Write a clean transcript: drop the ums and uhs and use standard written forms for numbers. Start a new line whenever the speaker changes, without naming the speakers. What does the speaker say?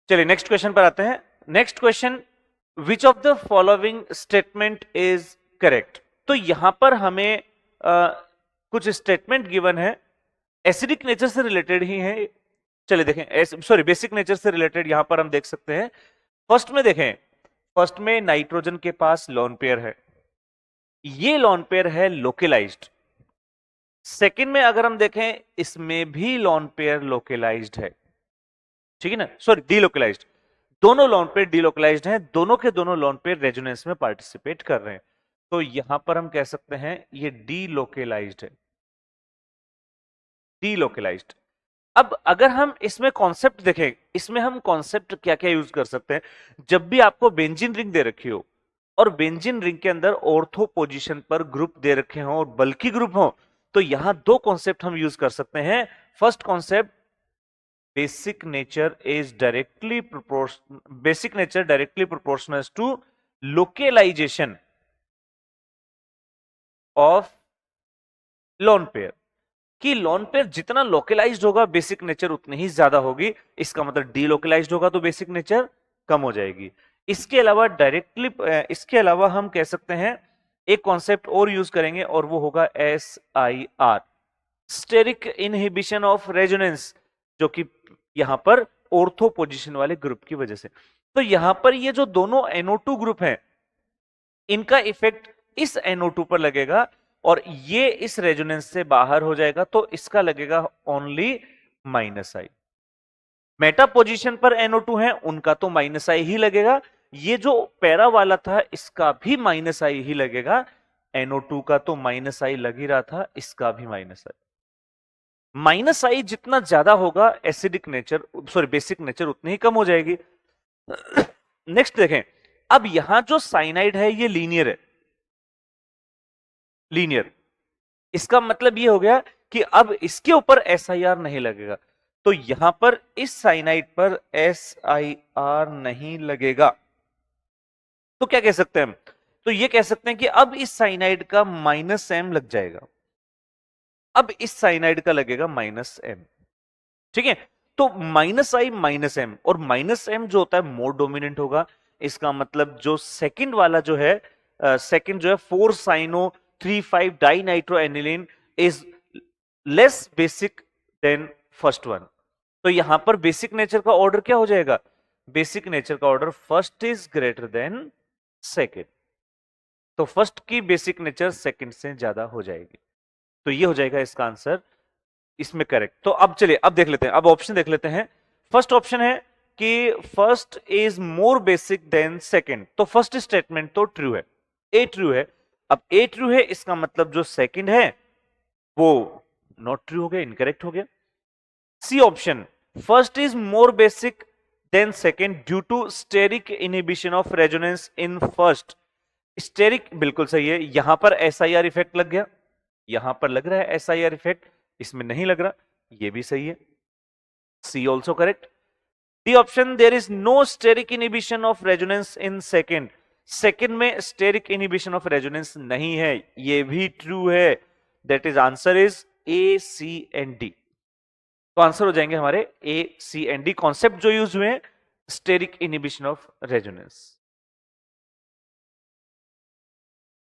चलिए next question पर आते हैं। Next question, which of the following statement is correct. तो यहां पर हमें कुछ स्टेटमेंट गिवन है, एसिडिक नेचर से रिलेटेड ही है। चलिए देखें, सॉरी बेसिक नेचर से रिलेटेड यहां पर हम देख सकते हैं। फर्स्ट में देखें, फर्स्ट में नाइट्रोजन के पास लोन पेयर है, ये लोन पेयर है लोकेलाइज्ड। सेकंड में अगर हम देखें, इसमें भी लोन पेयर लोकेलाइज्ड है, ठीक है ना, सॉरी डीलोकलाइज्ड। दोनों लोन पेयर डीलोकलाइज्ड हैं, दोनों के दोनों लोन पेयर रेजोनेंस में पार्टिसिपेट कर रहे हैं। तो यहां पर हम कह सकते हैं ये डीलोकलाइज्ड है, डीलोकलाइज्ड। अब अगर हम इसमें कॉन्सेप्ट देखें, इसमें हम कॉन्सेप्ट क्या क्या यूज कर सकते हैं। जब भी आपको बेंजीन रिंग दे रखी हो और बेंजीन रिंग के अंदर ऑर्थो पोजीशन पर ग्रुप दे रखे हो और बल्कि ग्रुप हो, तो यहां दो कॉन्सेप्ट हम यूज कर सकते हैं। First concept, basic nature directly proportional to localization of lone pair, कि लोन पेयर जितना लोकलाइज्ड होगा बेसिक नेचर उतनी ही ज्यादा होगी। इसका मतलब डीलोकलाइज्ड होगा तो बेसिक नेचर कम हो जाएगी। इसके अलावा हम कह सकते हैं एक कॉन्सेप्ट और यूज करेंगे और वो होगा SIR, steric inhibition of resonance, जो कि यहां पर ऑर्थो पोजीशन वाले ग्रुप की वजह से। तो यहां पर ये जो दोनों NO2 ग्रुप हैं, इनका इफेक्ट इस NO2 पर लगेगा और ये इस रेजोनेंस से बाहर हो जाएगा, तो इसका लगेगा ओनली -I। मेटा पोजीशन पर NO2 है, उनका तो -I ही लगेगा। ये जो पैरा वाला था, इसका भी -I ही लगेगा। NO2 का तो -I लग ही रहा था, इसका भी -I जितना ज्यादा होगा acidic nature, sorry basic nature उतनी ही कम हो जाएगी। नेक्स्ट देखें, अब यहां जो साइनाइड है ये लीनियर है, लीनियर। इसका मतलब ये हो गया कि अब इसके ऊपर SIR नहीं लगेगा, तो यहां पर इस साइनाइड पर SIR नहीं लगेगा। तो क्या कह सकते हैं हम, तो ये कह सकते हैं कि अब इस साइनाइड का -M लग जाएगा, अब इस साइनाइड का लगेगा -M, ठीक है। तो -I -M, और -M जो होता है मोर डोमिनेंट होगा। इसका मतलब जो सेकंड वाला जो है, सेकंड जो है 4 cyano 3,5 dinitro aniline is less basic than first one. तो यहां पर बेसिक नेचर का ऑर्डर क्या हो जाएगा, बेसिक नेचर का order first is greater than second. तो फर्स्ट की बेसिक नेचर सेकंड से ज्यादा हो जाएगी, तो ये हो जाएगा इसका आंसर इसमें करेक्ट। तो अब चलिए अब देख लेते हैं, अब ऑप्शन देख लेते हैं। फर्स्ट ऑप्शन है कि first is more basic than second, तो फर्स्ट स्टेटमेंट तो ट्रू है, ए ट्रू है। अब ए ट्रू है, इसका मतलब जो सेकंड है वो नॉट ट्रू हो गया, इनकरेक्ट हो गया। C option, first is more basic than second due to steric inhibition of resonance in first. Steric बिल्कुल सही है, यहां पर SIR इफेक्ट लग गया, यहां पर लग रहा है SIR इफेक्ट, इसमें नहीं लग रहा, ये भी सही है। C also correct. D option, there is no steric inhibition of resonance in second, second में स्टेरिक इनहिबिशन ऑफ रेजोनेंस नहीं है, ये भी ट्रू है। That is answer is A, C and D। तो आंसर हो जाएंगे हमारे A, C and D, concept जो यूज हुए हैं स्टेरिक इनहिबिशन ऑफ रेजोनेंस।